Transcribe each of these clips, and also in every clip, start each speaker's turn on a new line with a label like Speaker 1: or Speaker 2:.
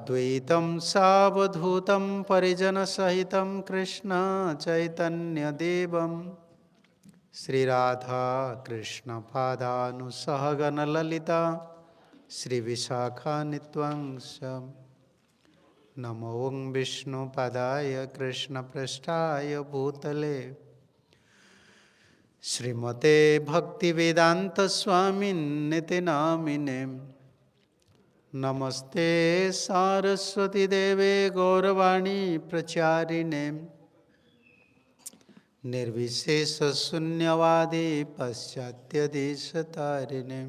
Speaker 1: अद्वैतं सावधूतं परिजनसहितं कृष्ण चैतन्यदेवं श्रीराधा कृष्णपादानुसहगणललिता श्रीविशाखान्वितं नमो विष्णुपदाय कृष्णपृष्ठाय भूतले श्रीमते भक्तिवेदान्तस्वामिन्निति नामिने नमस्ते सारस्वती देवे गौरवाणी प्रचारिणे निर्विशेषशून्यवादी पाश्चात्यदेशतारिणे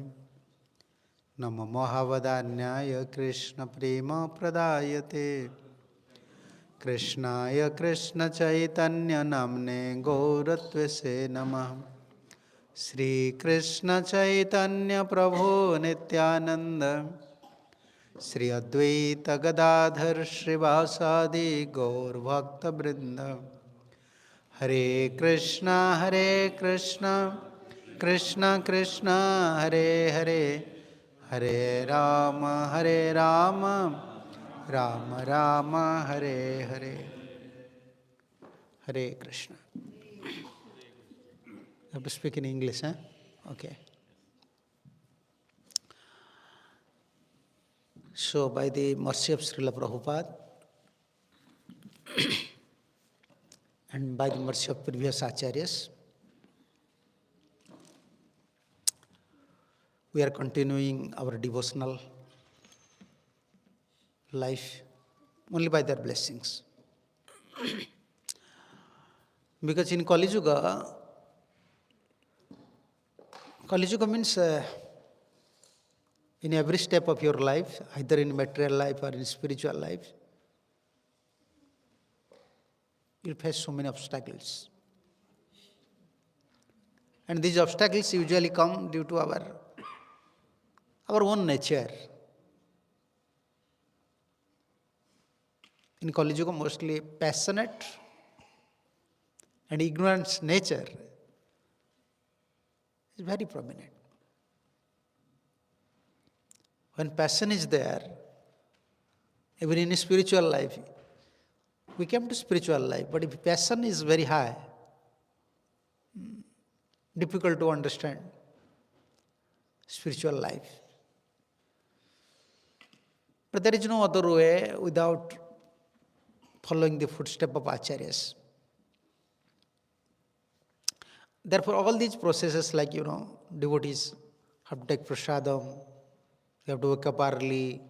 Speaker 1: नमो महावदान्याय कृष्णप्रेमप्रदायते कृष्णाय कृष्णचैतन्यनाम्ने गौरत्वसे नमः श्रीकृष्णचैतन्यप्रभो नित्यानन्द श्री अद्वैत गदाधर श्रीवासादि गौरभक्तवृंद हरे Krishna Krishna Krishna Hare Hare Hare Ram Ram Ram Hare Hare Hare Krishna. I have to speak in English, huh? Okay. So, by the mercy of Srila Prabhupada and by the mercy of previous Acharyas, we are continuing our devotional life only by their blessings. Because in Kali Yuga means in every step of your life, either in material life or in spiritual life, you'll face so many obstacles. And these obstacles usually come due to our own nature. In Kali Yuga, mostly passionate and ignorant nature is very prominent. When passion is there, even in spiritual life, we came to spiritual life, but if passion is very high, difficult to understand spiritual life. But there is no other way without following the footsteps of Acharyas. Therefore, all these processes like, devotees have to take prasadam, you have to wake up early,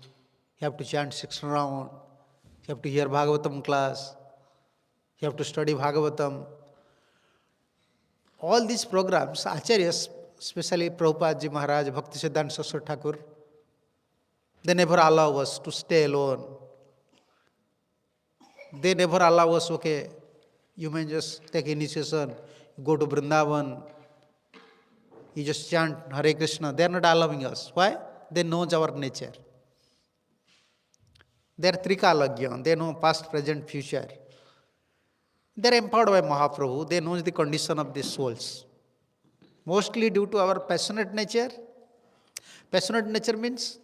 Speaker 1: you have to chant 6 rounds, you have to hear Bhagavatam class, you have to study Bhagavatam. All these programs, Acharyas, especially Prabhupada Ji Maharaj, Bhakti Siddhanta Saraswati Thakur, they never allow us to stay alone. They never allow us, okay, you may just take initiation, go to Vrindavan, you just chant Hare Krishna. They are not allowing us. Why? They know our nature. They are Trikalagya. They know past, present, future. They are empowered by Mahaprabhu. They know the condition of the souls. Mostly due to our passionate nature. Passionate nature means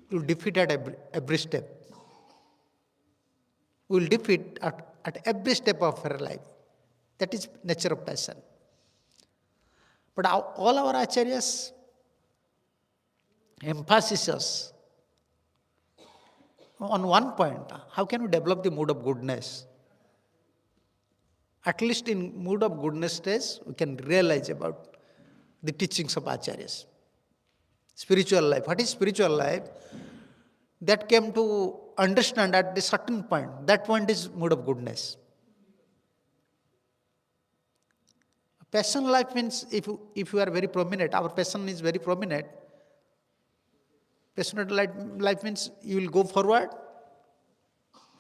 Speaker 1: you defeat at every step. We will defeat at every step of our life. That is nature of passion. But all our Acharyas emphasizes on one point, how can we develop the mood of goodness? At least in mood of goodness stage, we can realize about the teachings of Acharyas. Spiritual life. What is spiritual life? That came to understand at a certain point. That point is mood of goodness. Passion life means if you are very prominent, our passion is very prominent. Passionate life means you will go forward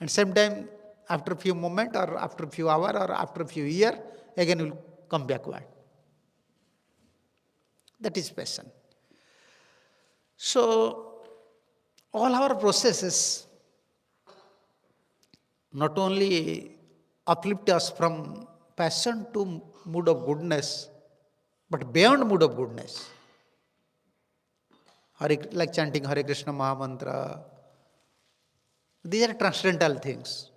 Speaker 1: and sometime after a few moments or after a few hours or after a few years, again you will come backward. That is passion. So, all our processes not only uplift us from passion to mood of goodness, but beyond mood of goodness. like chanting Hare Krishna Mahamantra. These are transcendental things.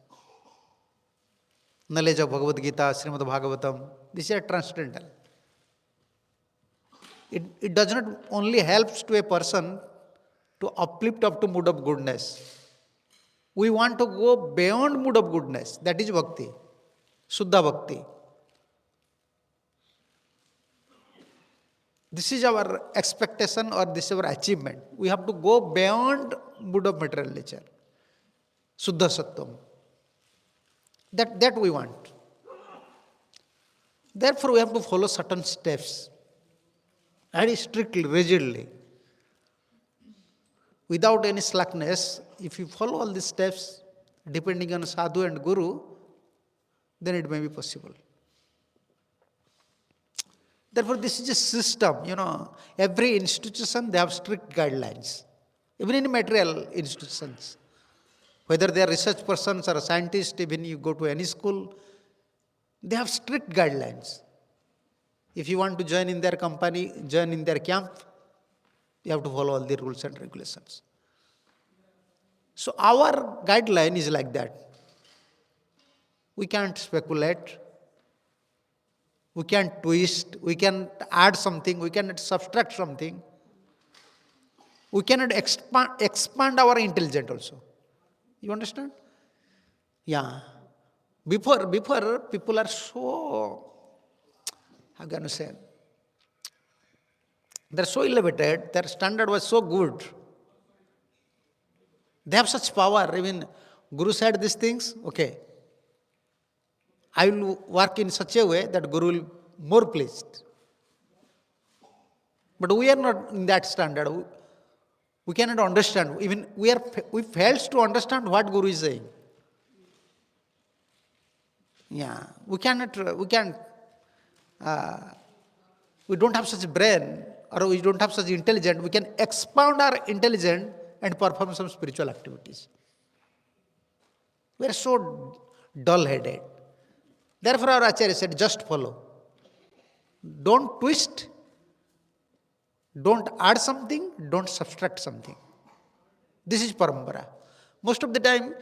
Speaker 1: Knowledge of Bhagavad Gita, Srimad Bhagavatam, these are transcendental. It does not only helps to a person to uplift up to mood of goodness. We want to go beyond mood of goodness. That is bhakti, Shuddha bhakti. This is our expectation or this is our achievement. We have to go beyond mood of material nature. Shuddha Sattvam. That we want. Therefore, we have to follow certain steps. Very strictly, rigidly. Without any slackness, if you follow all these steps, depending on sadhu and guru, then it may be possible. Therefore, this is a system, Every institution, they have strict guidelines. Even in material institutions. Whether they are research persons or scientists, even you go to any school, they have strict guidelines. If you want to join in their company, join in their camp, you have to follow all the rules and regulations. So our guideline is like that. We can't speculate. We can't twist. We can add something. We cannot subtract something. We cannot expand our intelligence also. You understand? Yeah. Before people are so, how can I say? They're so elevated, their standard was so good. They have such power. Even Guru said these things, okay. I will work in such a way that Guru will be more pleased. But we are not in that standard. We cannot understand. Even we fail to understand what Guru is saying. Yeah, we don't have such brain or we don't have such intelligence. We can expound our intelligence and perform some spiritual activities. We are so dull-headed. Therefore, our Acharya said, just follow. Don't twist. Don't add something. Don't subtract something. This is parampara. Most of the time,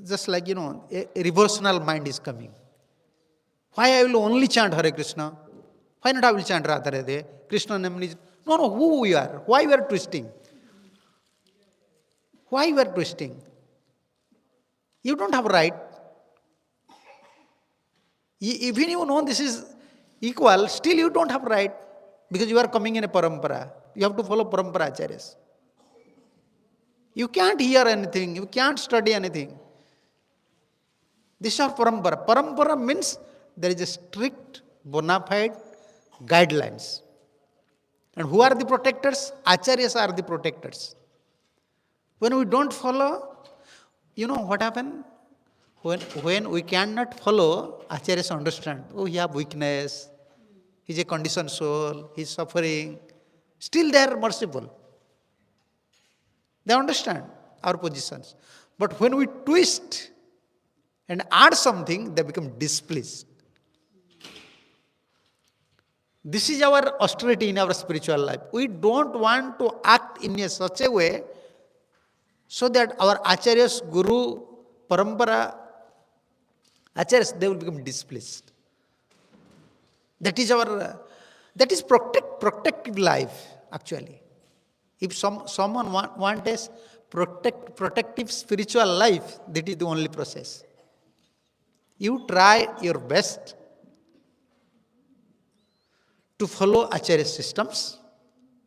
Speaker 1: just like, a reversional mind is coming. Why I will only chant Hare Krishna? Why not I will chant Radha Radhe? Krishna name is... No, who we are? Why we are twisting? Why we are twisting? You don't have right. Even you know this is equal, still you don't have right. Because you are coming in a parampara. You have to follow parampara acharyas. You can't hear anything. You can't study anything. This is parampara. Parampara means there is a strict, bona fide guidelines. And who are the protectors? Acharyas are the protectors. When we don't follow, you know what happens? When we cannot follow, Acharyas understand. Oh, he has weakness. He's a conditioned soul. He's suffering. Still they are merciful. They understand our positions. But when we twist and add something, they become displeased. This is our austerity in our spiritual life. We don't want to act in such a way so that our Acharyas, Guru, Parampara, Acharyas, they will become displeased. That is protective life, actually. If someone wants a protective spiritual life, that is the only process. You try your best to follow Acharya systems,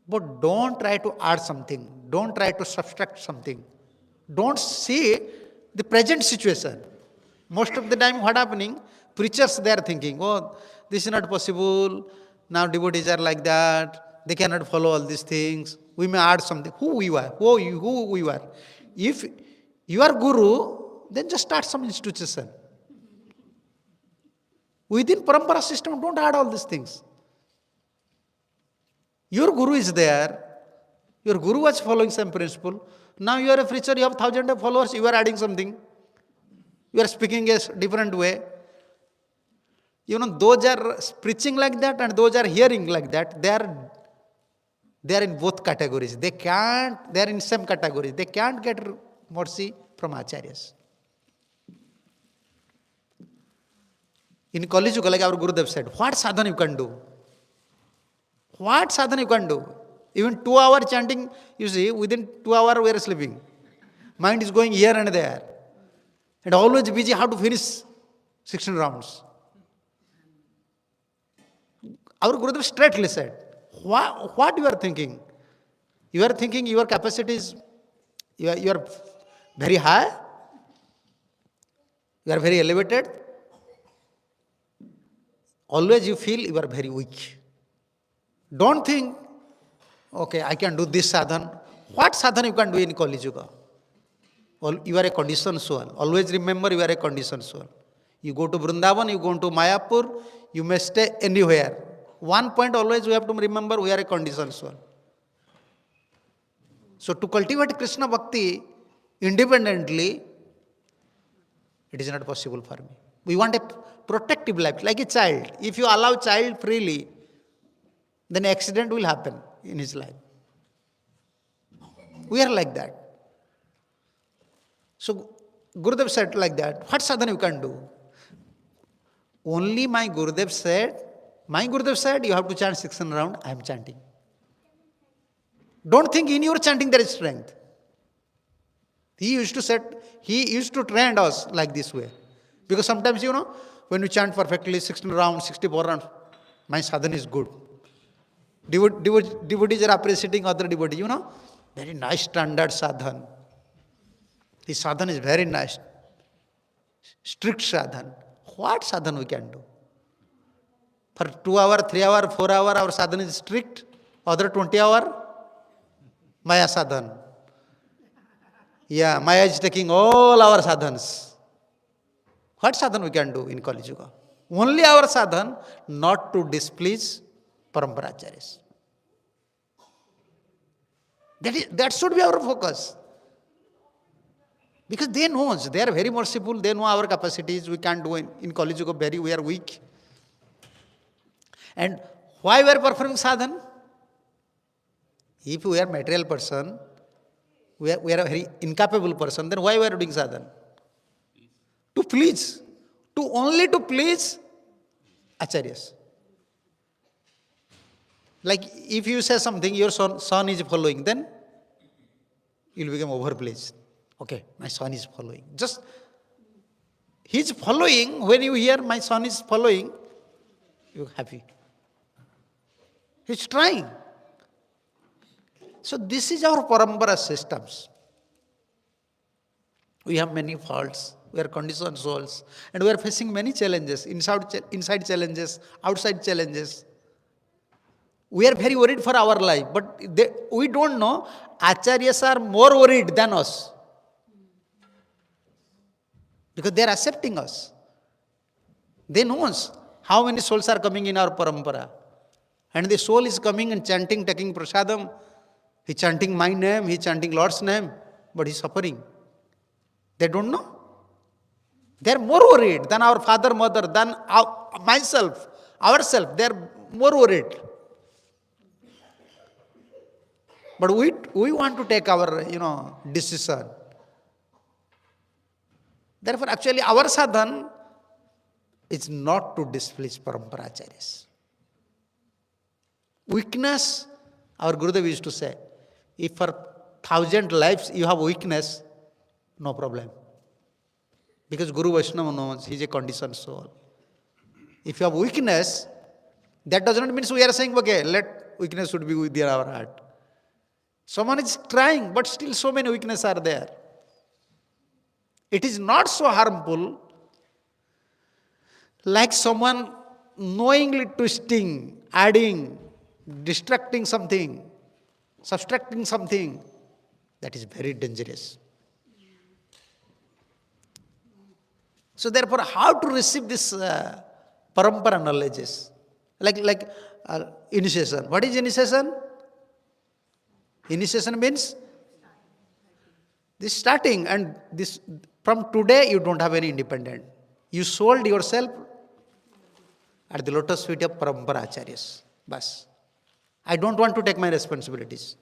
Speaker 1: but don't try to add something. Don't try to subtract something. Don't see the present situation. Most of the time what happening, preachers they are thinking, oh, this is not possible, now devotees are like that, they cannot follow all these things, we may add something. Who we are? Who we are? If you are Guru, then just start some institution. Within Parampara system, don't add all these things. Your Guru is there, your Guru was following some principle, now you are a preacher, you have thousands of followers, you are adding something. You are speaking a different way. Those are preaching like that and those are hearing like that. They are They are in both categories. They are in same categories. They can't get mercy from Acharyas. In Kali Yuga, like our Gurudev said, what sadhana you can do? What sadhana you can do? Even 2 hour chanting, you see, within 2 hours we are sleeping. Mind is going here and there. And always busy how to finish 16 rounds. Our Gurudev straightly said, what you are thinking? You are thinking your capacity is, you are very high, you are very elevated. Always you feel you are very weak. Don't think, okay, I can do this sadhana. What sadhana you can do in Kali Yuga? You are a conditioned soul. Always remember you are a conditioned soul. You go to Vrindavan, you go to Mayapur, you may stay anywhere. One point always we have to remember, we are a conditioned soul. So to cultivate Krishna Bhakti independently, it is not possible for me. We want a protective life, like a child. If you allow child freely, then accident will happen in his life. We are like that. So Gurudev said like that, what sadhana you can do? Only my Gurudev said, you have to chant 16 rounds, I am chanting. Don't think in your chanting there is strength. He used to train us like this way. Because sometimes, when you chant perfectly 16 rounds, 64 rounds, my sadhana is good. Devotees are appreciating other devotees, very nice standard sadhana. His sadhana is very nice. Strict sadhana. What sadhana we can do? For 2 hours, 3 hours, 4 hours, our sadhana is strict. Other 20 hours, Maya sadhana. Yeah, Maya is taking all our sadhanas. What sadhana we can do in Kali Yuga? Only our sadhana, not to displease Parampara Acharyas. That should be our focus. Because they are very merciful, they know our capacities, we can't do in Kali Yuga, we are weak. And why we are performing sadhana? If we are material person, we are a very incapable person, then why we are doing sadhana? To please. Only to please Acharyas. Like if you say something, your son is following, then you will become overpleased. Okay, my son is following. Just, he is following, when you hear my son is following, you are happy. He is trying. So this is our parampara systems. We have many faults. We are conditioned souls. And we are facing many challenges, inside challenges, outside challenges. We are very worried for our life. But we don't know, Acharyas are more worried than us. Because they are accepting us. They know how many souls are coming in our parampara. And the soul is coming and chanting, taking prasadam. He chanting my name, he chanting Lord's name, but he is suffering. They don't know. They are more worried than our father, mother, than myself, ourselves. They are more worried. But we want to take our, decision. Therefore, actually, our sadhana is not to displease Parampara Acharyas. Weakness, our Gurudev used to say, if for 1,000 lives you have weakness, no problem. Because Guru Vaishnava knows he is a conditioned soul. If you have weakness, that does not mean we are saying, okay, let weakness should be within our heart. Someone is trying, but still so many weaknesses are there. It is not so harmful like someone knowingly twisting, adding, distracting something, subtracting something. That is very dangerous. So therefore, how to receive this parampara knowledges? Like initiation. What is initiation? Initiation means this starting, and this from today you don't have any independent. You sold yourself at the lotus feet of Parampara Acharyas. Bas. I don't want to take my responsibilities.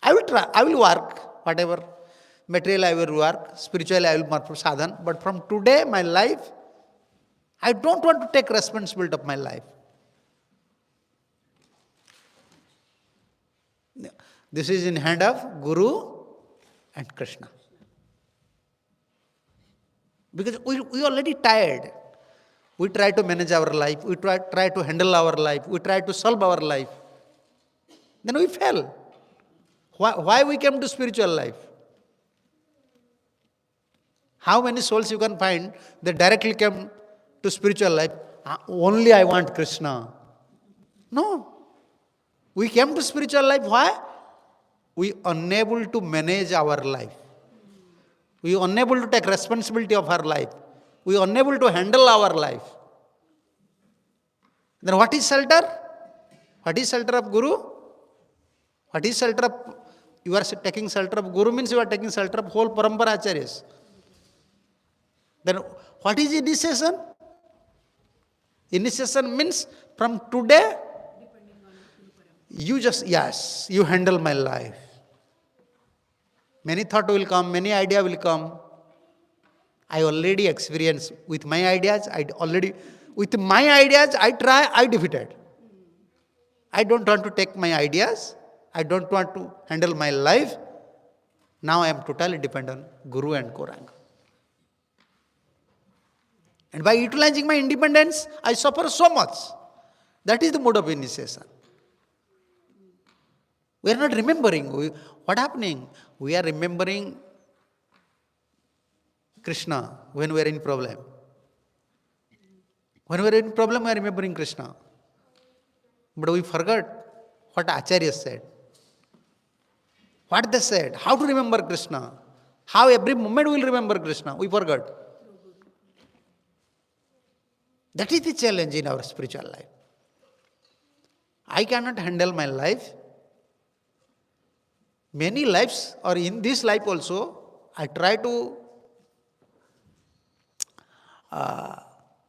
Speaker 1: I will try, I will work, whatever material I will work, spiritually I will work for sadhana, but from today, my life, I don't want to take responsibility of my life. This is in hand of Guru and Krishna. Because we already tired. We try to manage our life, we try to handle our life, we try to solve our life. Then we fail. Why we came to spiritual life? How many souls you can find that directly came to spiritual life? Only I want Krishna. No. We came to spiritual life, why? We unable to manage our life. We unable to take responsibility of our life. We unable to handle our life. Then what is shelter? What is shelter of Guru? What is shelter of, you are taking shelter of Guru means you are taking shelter of whole parampara Acharyas. Then what is initiation? Initiation means from today, you just, yes, you handle my life. Many thought will come, many idea will come. I already experienced with my ideas, with my ideas, I try, I defeated. I don't want to take my ideas. I don't want to handle my life. Now I am totally dependent on Guru and Gauranga. And by utilizing my independence, I suffer so much. That is the mode of initiation. We are not remembering. What happening? We are remembering Krishna when we are in problem. When we are in problem, we are remembering Krishna. But we forgot what Acharyas said. What they said, how to remember Krishna, how every moment we will remember Krishna, we forgot. That is the challenge in our spiritual life. I cannot handle my life. Many lives, or in this life also, I try to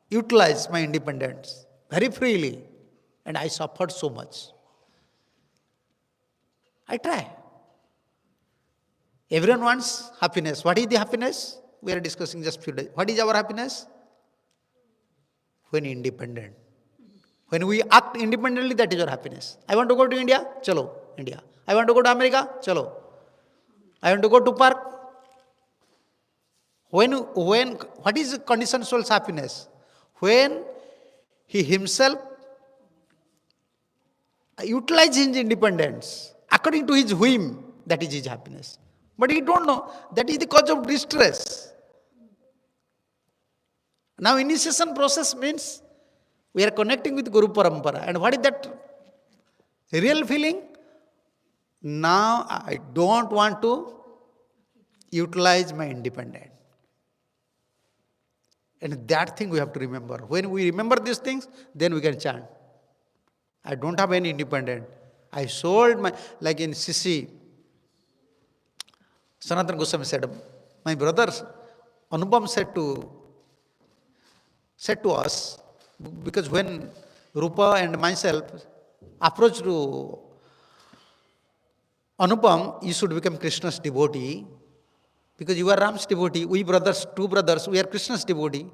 Speaker 1: utilize my independence very freely, and I suffered so much. I try. Everyone wants happiness. What is the happiness? We are discussing just few days. What is our happiness? When independent. When we act independently, that is our happiness. I want to go to India? Chalo, India. I want to go to America? Chalo. I want to go to park? What is the condition soul's happiness? When he himself utilizes his independence according to his whim, that is his happiness. But he don't know, that is the cause of distress. Now initiation process means we are connecting with Guru Parampara. And what is that real feeling? Now I don't want to utilize my independence. And that thing we have to remember. When we remember these things, then we can chant. I don't have any independent. I sold my, like in Sisi, Sanatana Goswami said, my brothers, Anupam said to us, because when Rupa and myself approached to Anupam, you should become Krishna's devotee, because you are Ram's devotee, we brothers, two brothers, we are Krishna's devotee.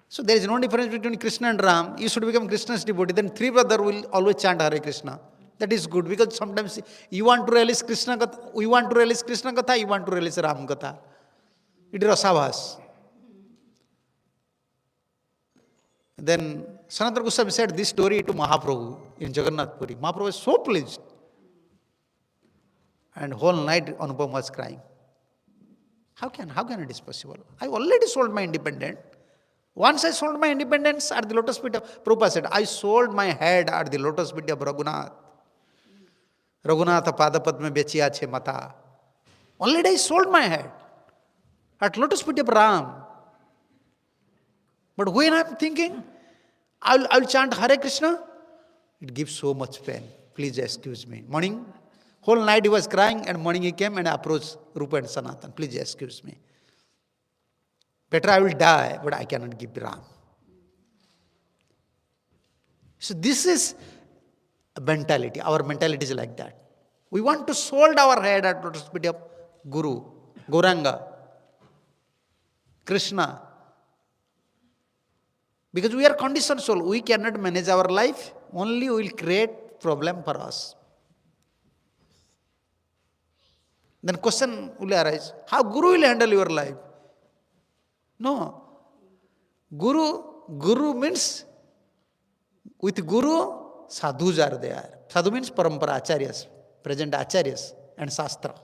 Speaker 1: So there is no difference between Krishna and Ram. You should become Krishna's devotee. Then three brothers will always chant Hare Krishna. That is good, because sometimes you want to realize Krishna Katha, we want to realize Krishna Katha, you want to realize Ram Katha. It is Rasavas. Then Sanatana Goswami said this story to Mahaprabhu in Jagannath Puri. Mahaprabhu was so pleased. And whole night Anupam was crying. How can it is possible? I already sold my independence. Once I sold my independence at the lotus feet of, Prabhupada said, I sold my head at the lotus feet of Raghunath. Raghunatha Padapadma Bechiya Che Mata. Already I sold my head at lotus feet of Ram. But when I am thinking, I will chant Hare Krishna, it gives so much pain. Please excuse me. Morning, whole night he was crying, and morning he came and approached Rupa and Sanatan. Please excuse me. Better I will die, but I cannot give Ram. So this is a mentality. Our mentality is like that. We want to hold our head at the feet of Guru, Gauranga, Krishna. Because we are conditioned soul. We cannot manage our life. Only we will create problem for us. Then question will arise, how Guru will handle your life? No. Guru means, with Guru, sadhus are there. Sadhu means parampara, Acharyas, present Acharyas and Shastra.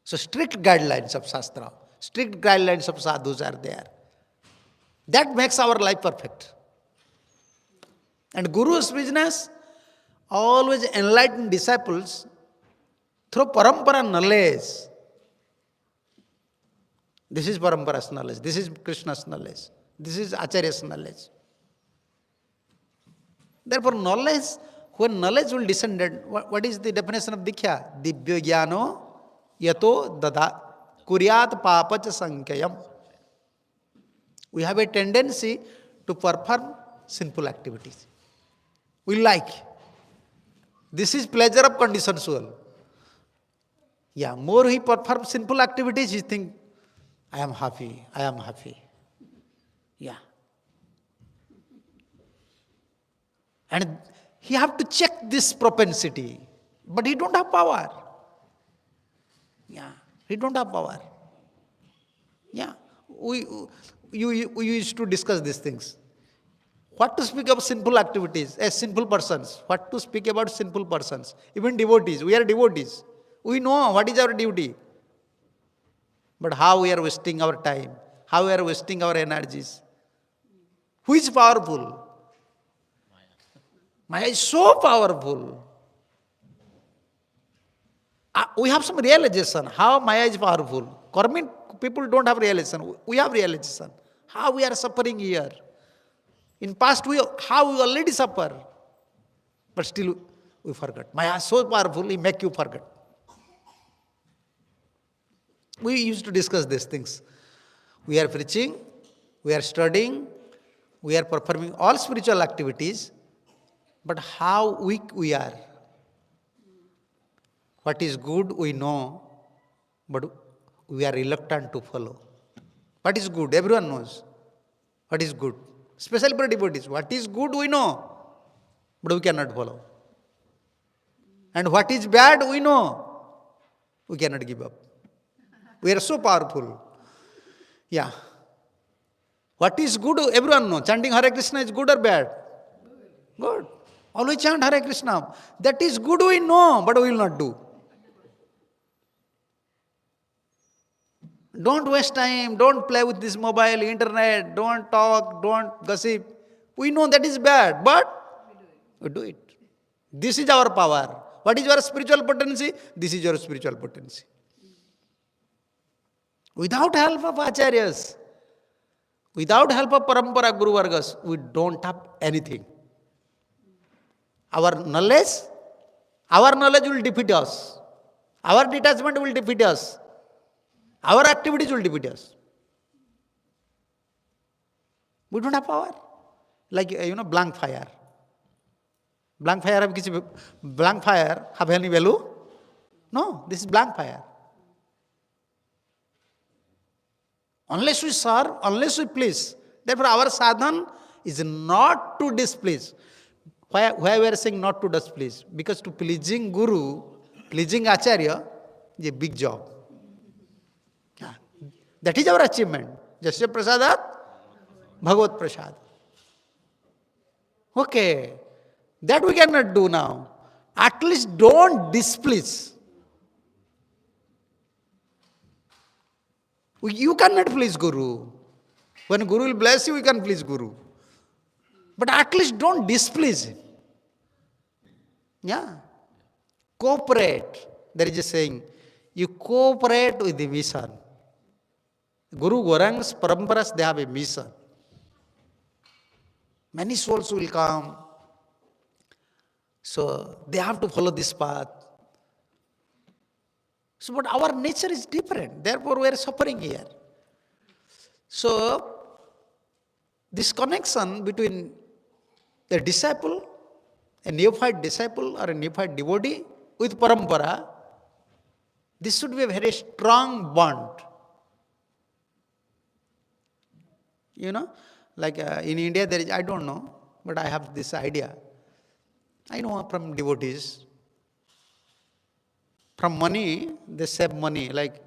Speaker 1: So strict guidelines of Shastra, strict guidelines of sadhus are there. That makes our life perfect. And Guru's business, always enlighten disciples through parampara knowledge. This is parampara's knowledge, this is Krishna's knowledge, this is Acharya's knowledge. Therefore, knowledge, when knowledge will descend, what is the definition of Diksha? Divya jnano yato dada kuryat papacha sankhayam. We have a tendency to perform sinful activities. We like. This is pleasure of conditioned soul. Yeah, more he performs sinful activities, he think, I am happy, I am happy. Yeah. And he have to check this propensity. But he don't have power. Yeah, he don't have power. Yeah, we used to discuss these things. What to speak of sinful activities as sinful persons? What to speak about sinful persons? Even devotees, we are devotees. We know what is our duty. But how we are wasting our time, how we are wasting our energies. Who is powerful? Maya is so powerful. We have some realization how Maya is powerful. Karmic people don't have realization. We have realization. How we are suffering here. In past, how we already suffer. But still we forget. Maya is so powerful, he make you forget. We used to discuss these things. We are preaching, we are studying, we are performing all spiritual activities, but how weak we are. What is good we know, but we are reluctant to follow. What is good? Everyone knows. What is good? Especially for devotees. What is good we know, but we cannot follow. And what is bad we know, we cannot give up. We are so powerful. Yeah. What is good, everyone knows. Chanting Hare Krishna is good or bad? Good. Always chant Hare Krishna. That is good we know, but we will not do. Don't waste time. Don't play with this mobile, internet. Don't talk. Don't gossip. We know that is bad, but we do it. This is our power. What is your spiritual potency? This is your spiritual potency. Without help of Acharyas, without help of Parampara Guru Vargas, we don't have anything. Our knowledge will defeat us. Our detachment will defeat us. Our activities will defeat us. We don't have power. Like, blank fire. Blank fire have any value? No, this is blank fire. Unless we serve, unless we please. Therefore, our sadhana is not to displease. Why we are saying not to displease? Because to pleasing Guru, pleasing Acharya is a big job. Yeah. That is our achievement. Jasya prasadat, bhagavat prasad. Okay. That we cannot do now. At least don't displease. You cannot please Guru. When Guru will bless you, you can please Guru. But at least don't displease him. Yeah. Cooperate. There is a saying, you cooperate with the mission. Guru Gauranga's paramparas, they have a mission. Many souls will come. So they have to follow this path. So, but our nature is different. Therefore, we are suffering here. So, this connection between the disciple, a neophyte disciple or a neophyte devotee with parampara, this should be a very strong bond. Like in India, there is, I don't know, but I have this idea. I know from devotees, from money, they save money, like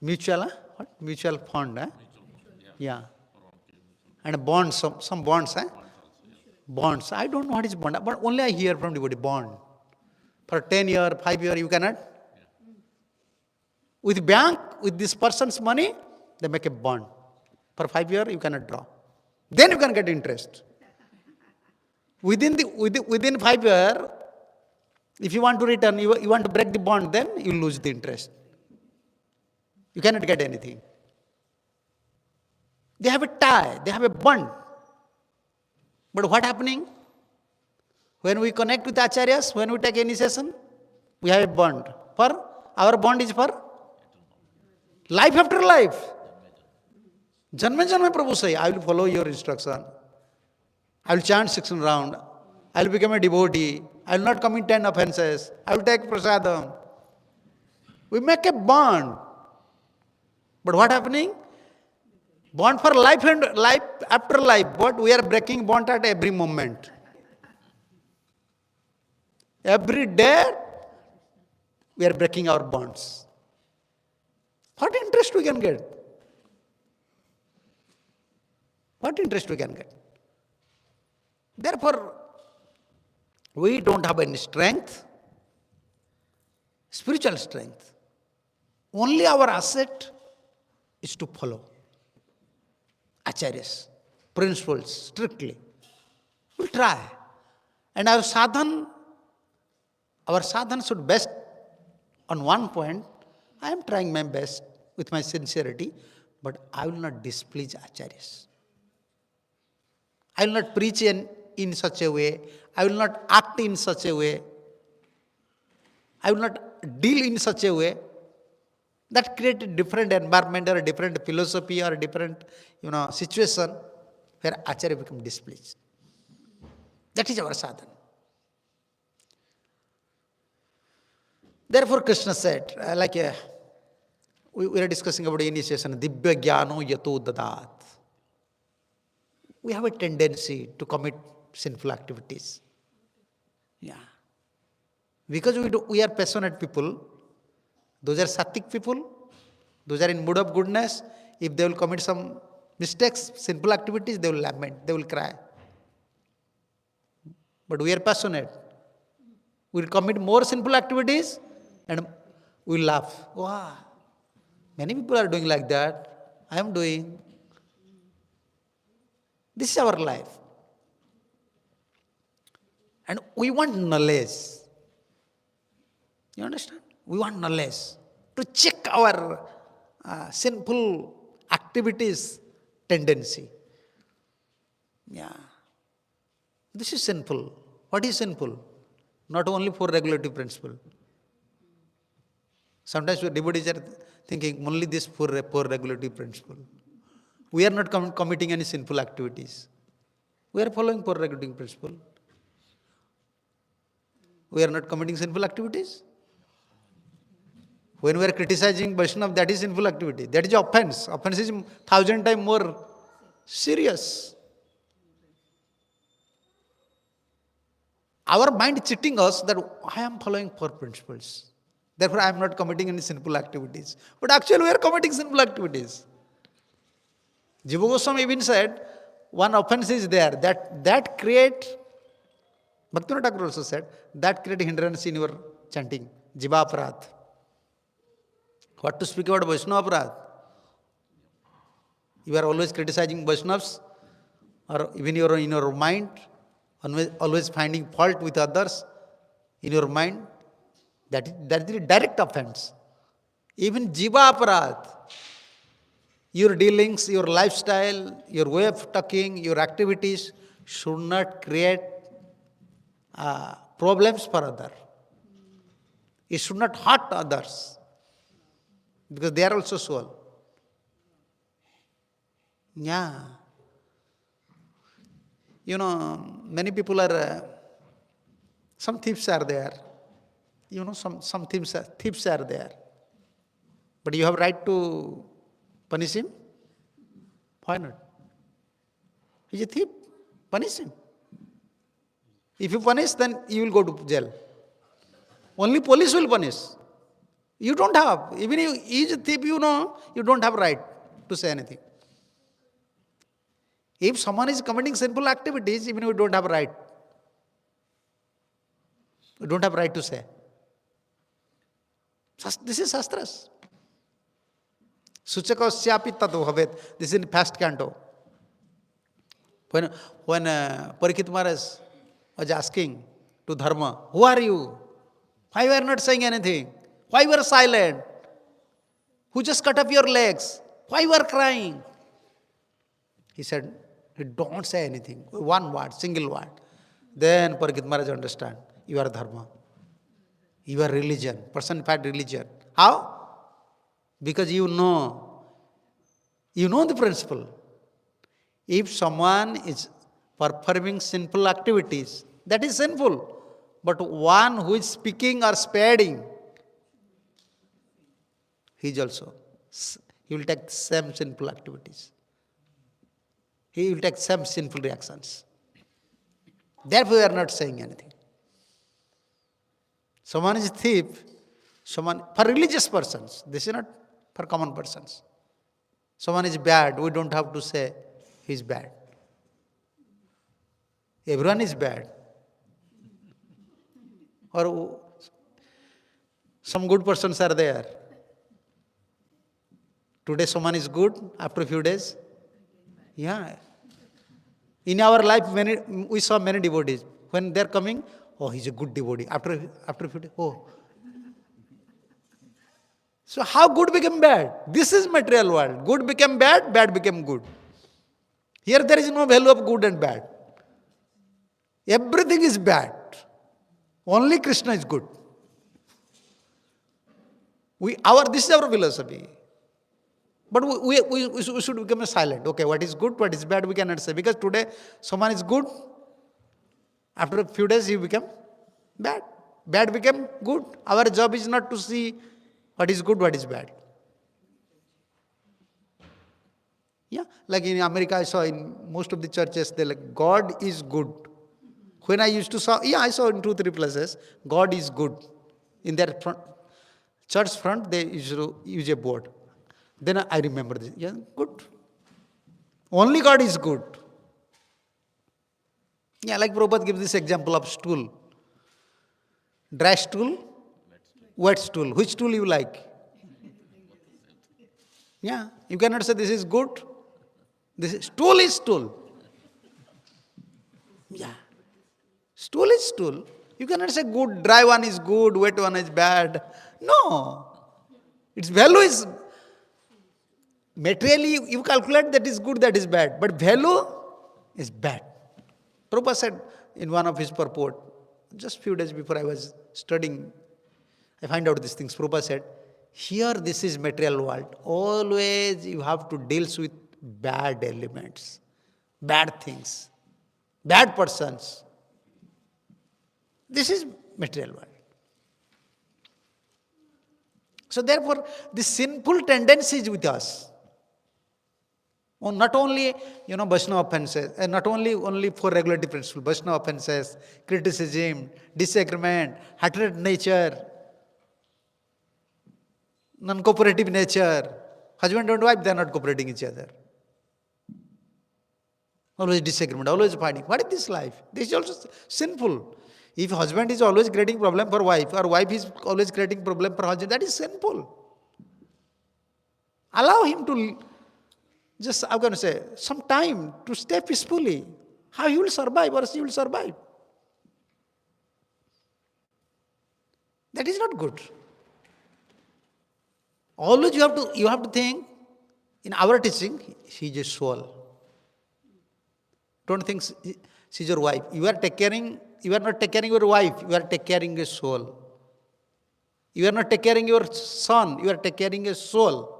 Speaker 1: mutual, what? Mutual fund, eh? Yeah. And bonds, some bonds, eh? Bonds. I don't know what is bond, but only I hear from devotee, bond. For 10 years, 5 years, you cannot. With bank, with this person's money, they make a bond. For 5 years, you cannot draw. Then you can get interest. Within 5 years, if you want to return, you want to break the bond, then you lose the interest. You cannot get anything. They have a tie, they have a bond. But what happening? When we connect with Acharyas, when we take initiation, we have a bond. Our bond is for life after life. Janme Janme Prabhu say, I will follow your instruction. I will chant 16 rounds. I will become a devotee. I will not commit 10 offenses. I will take prasadam. We make a bond. But what happening? Bond for life and life after life. But we are breaking bond at every moment. Every day, we are breaking our bonds. What interest we can get? What interest we can get? Therefore, we don't have any strength, spiritual strength. Only our asset is to follow Acharyas, principles, strictly. We'll try. And our sadhana should best on one point. I am trying my best with my sincerity, but I will not displease Acharyas. I will not preach in such a way. I will not act in such a way. I will not deal in such a way that create a different environment or a different philosophy or a different situation where Acharya become displeased. That is our sadhana. Therefore, Krishna said, we were discussing about initiation, Dibya Jnano Yato Dadat. We have a tendency to commit sinful activities. Yeah. Because we are passionate people, those are sattvic people, those are in mood of goodness. If they will commit some mistakes, sinful activities, they will lament, they will cry. But we are passionate. We will commit more sinful activities and we will laugh. Wow, many people are doing like that. I am doing. This is our life. And we want knowledge. You understand? We want knowledge to check our sinful activities tendency. Yeah. This is sinful. What is sinful? Not only for regulative principle. Sometimes devotees are thinking only this for regulative principle. We are not committing any sinful activities. We are following for regulative principle. We are not committing sinful activities. When we are criticizing Vaishnava, that is sinful activity. That is offense. Offense is 1,000 times more serious. Our mind is cheating us that I am following four principles. Therefore, I am not committing any sinful activities. But actually, we are committing sinful activities. Jiva Goswami even said, one offense is there that create, Bhaktivinoda Thakur also said, that create hindrance in your chanting, Jiva Aparadh. What to speak about Vaishnava Aparadh? You are always criticizing Vaishnavas, or even in your mind, always finding fault with others in your mind. That is a direct offense. Even Jiva Aparadh, your dealings, your lifestyle, your way of talking, your activities should not create problems for others. It should not hurt others. Because they are also soul. Yeah. Many people are, some thieves are there. Some thieves are there. But you have right to punish him? Why not? He's a thief. Punish him. If you punish, then you will go to jail. Only police will punish. You don't have. Even if he is a thief, you don't have right to say anything. If someone is committing sinful activities, even you don't have right. You don't have right to say. This is Shastras. Suchakasyapi tato bhavet. This is in first canto. When Parikshit Maharaj was asking to Dharma, who are you? Why you are not saying anything? Why you are silent? Who just cut off your legs? Why you are crying? He said, don't say anything. One word, single word. Then Parikshit Maharaj understand. You are Dharma. You are religion, personified religion. How? Because you know the principle. If someone is performing sinful activities, that is sinful. But one who is speaking or spreading, he will take same sinful activities. He will take some sinful reactions. Therefore, we are not saying anything. Someone is a thief, for religious persons. This is not for common persons. Someone is bad, we don't have to say he is bad. Everyone is bad. Or some good persons are there. Today someone is good, after a few days, yeah. In our life, we saw many devotees. When they are coming, oh, he's a good devotee. After a few days, oh. So how good became bad? This is material world. Good became bad, bad became good. Here there is no value of good and bad. Everything is bad. Only Krishna is good. This is our philosophy. But we should become silent. Okay, what is good, what is bad, we cannot say. Because today, someone is good. After a few days, he become bad. Bad became good. Our job is not to see what is good, what is bad. Yeah, like in America, I saw in most of the churches, they're like, God is good. When I used to saw, I saw in 2-3 places, God is good. In their church front, they used to use a board. Then I remember this. Yeah, good. Only God is good. Yeah, like Prabhupada gives this example of stool. Dry stool, wet stool. Which stool you like? Yeah, you cannot say this is good. Stool is stool. Yeah. Stool is stool. You cannot say good, dry one is good, wet one is bad. No. Its value is, materially you calculate that is good, that is bad. But value is bad. Prabhupada said in one of his purport, just few days before I was studying, I find out these things. Prabhupada said, here this is material world. Always you have to deal with bad elements, bad things, bad persons. This is material world. So therefore, the sinful tendency is with us. Not only, Vaishnava offenses, and not only for regulative principle, Vaishnava offenses, criticism, disagreement, hatred nature, non-cooperative nature. Husband and wife, they are not cooperating each other. Always disagreement, always fighting. What is this life? This is also sinful. If husband is always creating problem for wife, or wife is always creating problem for husband, that is sinful. Allow him to just, I'm going to say, some time to stay peacefully. How he will survive or she will survive. That is not good. Always you have to think, in our teaching, she is a soul. Don't think she is your wife. You are not take caring your wife, you are take caring a soul. You are not take caring your son, you are take caring a soul.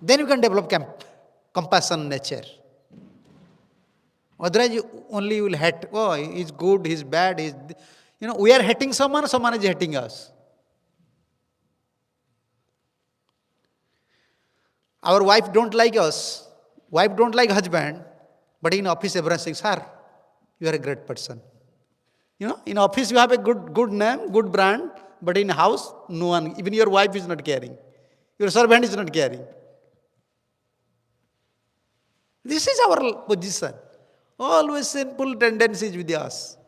Speaker 1: Then you can develop compassion nature. Otherwise, only you will hate. Oh, he's good, he's bad, we are hating someone, someone is hating us. Our wife don't like us, wife don't like husband, but in office everyone says, sir, you are a great person. In office you have a good name, good brand, but in house, no one, even your wife is not caring. Your servant is not caring. This is our position. Always sinful tendencies with us.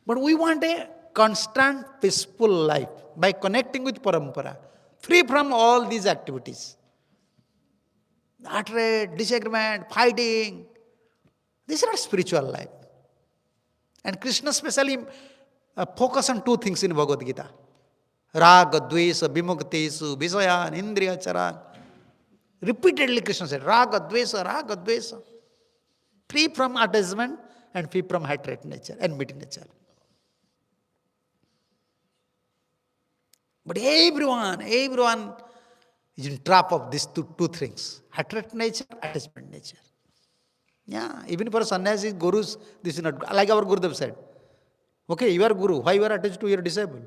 Speaker 1: But we want a constant, peaceful life by connecting with Parampara, free from all these activities. Hatred, disagreement, fighting. This is not spiritual life. And Krishna specially focus on two things in Bhagavad Gita. Raga, Dvesa, Vimuktesu, Visayan, Indriya, Charan. Repeatedly Krishna said, Raga, Dvesa, Raga, Dvesa. Free from attachment and free from hatred nature, enmity nature. But everyone is in trap of these two things. Hatred nature, attachment nature. Yeah, even for sannyasis, gurus, this is not, like our Gurudev said. Okay, you are guru, why you are attached to your disciple?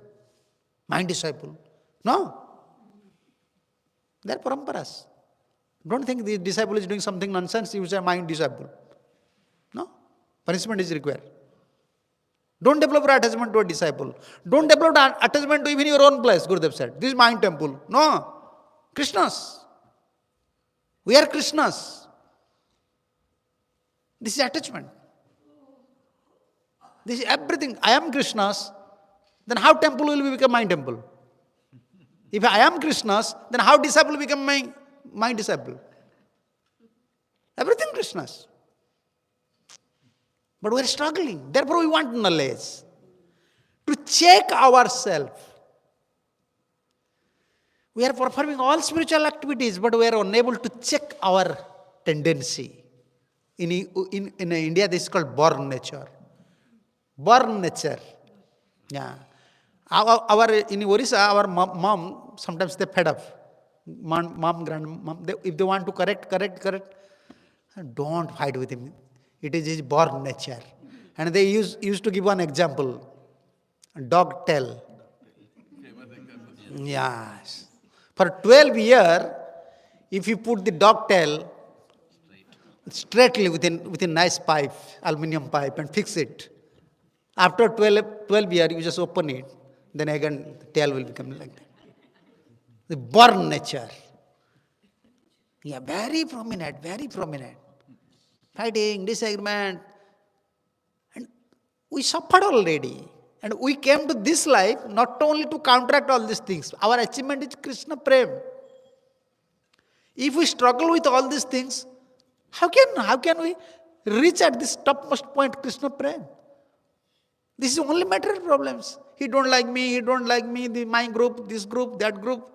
Speaker 1: My disciple. No. They are paramparas. Don't think the disciple is doing something nonsense, you say my disciple. No. Punishment is required. Don't develop attachment to a disciple. Don't develop attachment to even your own place, Gurudev said. This is my temple. No. Krishna's. We are Krishna's. This is attachment. This is everything. I am Krishna's. Then how temple will become my temple? If I am Krishna's, then how disciple become my disciple? Everything Krishna's. But we are struggling. Therefore we want knowledge. To check ourselves. We are performing all spiritual activities, but we are unable to check our tendency. In India, this is called born nature. Born nature. Yeah. In Orissa, our mom, sometimes they fed up. Mom, grandmom, if they want to correct, don't fight with him. It is his born nature. And they used to give one example. Dog tail. Yes. For 12 years, if you put the dog tail straightly with a nice pipe, aluminum pipe, and fix it, after 12 years, you just open it, then again the tail will become like that. The born nature. Yeah, very prominent, very prominent. Fighting, disagreement. And we suffered already. And we came to this life not only to counteract all these things. Our achievement is Krishna Prem. If we struggle with all these things, how can we reach at this topmost point, Krishna Prem? This is only material problems. He don't like me, my group, this group, that group.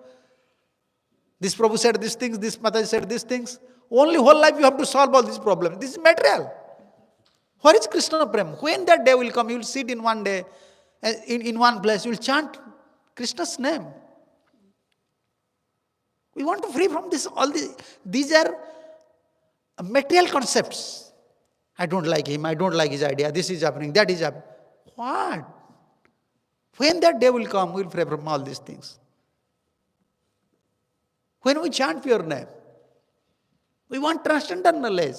Speaker 1: This Prabhu said these things, this Mataji said these things. Only whole life you have to solve all these problems. This is material. Where is Krishna Prem? When that day will come, you will sit in one day, in one place, you will chant Krishna's name. We want to free from this. These are material concepts. I don't like him, I don't like his idea, this is happening, that is happening. What? When that day will come, we will free from all these things. When we chant pure name, we want transcendental knowledge.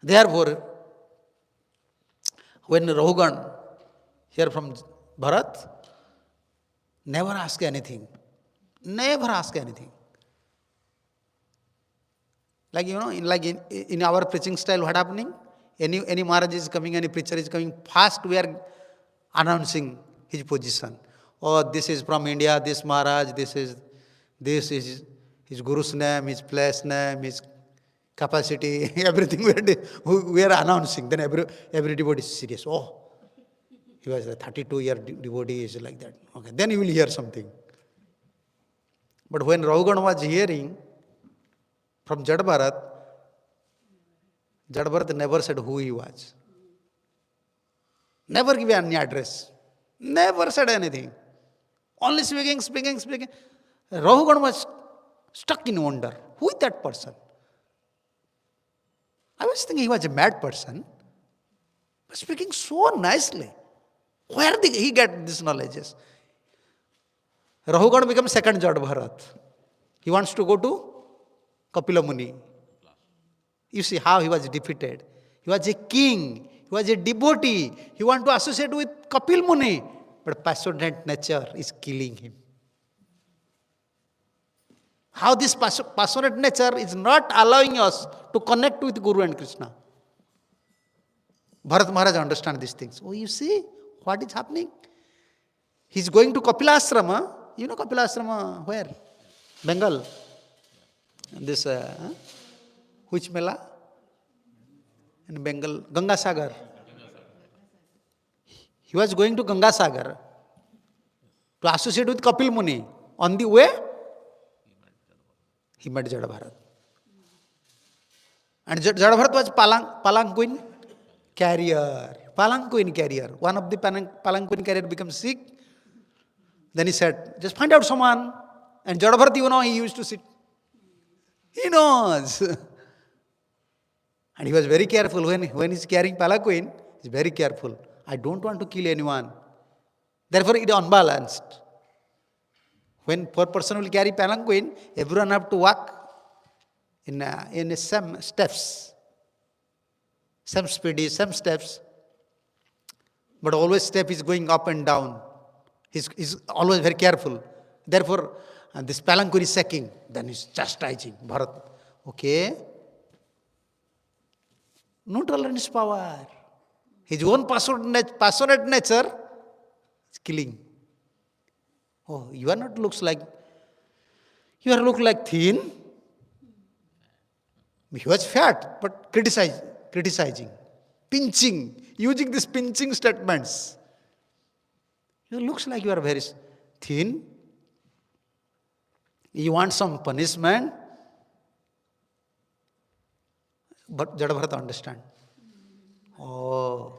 Speaker 1: Therefore, when Rahugan hear from Bharat, never ask anything. Never ask anything. Like, in our preaching style, what happening? Any Maharaj is coming, any preacher is coming, fast we are announcing his position. Oh, this is from India, this Maharaj, this is his Guru's name, his place name, his capacity, everything we are announcing. Then every devotee is serious. Oh, he was a 32-year devotee, is like that. Okay, then you will hear something. But when Rahugan was hearing from Jada Bharat never said who he was. Never gave any address. Never said anything. Only speaking. Rahugan was stuck in wonder. Who is that person? I was thinking he was a mad person, but speaking so nicely. Where did he get these knowledges? Rahugan becomes second Jada Bharat. He wants to go to Kapila Muni. You see how he was defeated. He was a king. He was a devotee. He wanted to associate with Kapil Muni. But passionate nature is killing him. How this passionate nature is not allowing us to connect with Guru and Krishna. Bharat Maharaj understands these things. Oh, you see what is happening? He's going to Kapila Ashrama. You know Kapila Ashrama where? Bengal. This, which Mela? In Bengal, Ganga Sagar. He was going to Ganga Sagar to associate with Kapil Muni. On the way, he met Jada Bharat. And Jada Bharat was palanquin carrier. Palanquin carrier. One of the palanquin carrier becomes sick. Then he said, just find out someone. And Jada Bharat, you know, he used to sit. He knows. And he was very careful when he's carrying palanquin. He's very careful. I don't want to kill anyone. Therefore, it is unbalanced. When poor person will carry palanquin, everyone have to walk in some steps. Some speedy, some steps. But always step is going up and down. He's always very careful. Therefore, this palanquin is shaking. Then he's chastising Bharat. Okay. No tolerance power. His own passionate nature is killing. Oh, you are not look like thin. He was fat, but criticizing, pinching, using these pinching statements. You looks like you are very thin. You want some punishment. But Jada Bharat understand. Oh,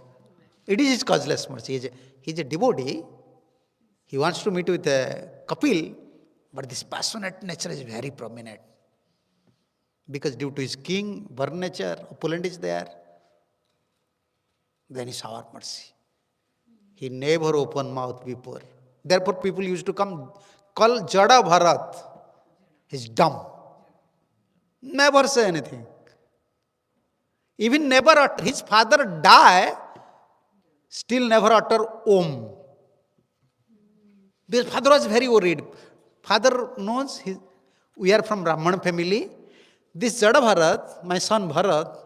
Speaker 1: it is his causeless mercy. He is a devotee. He wants to meet with Kapil, but this passionate nature is very prominent. Because due to his king, birth nature, opulent is there. Then is our mercy. He never opened mouth before. Therefore, people used to call Jada Bharat. He's dumb. Never say anything. Even never utter. His father died, still never utter Om. Because father was very worried. Father knows we are from Brahman family. This Jada Bharat, my son Bharat,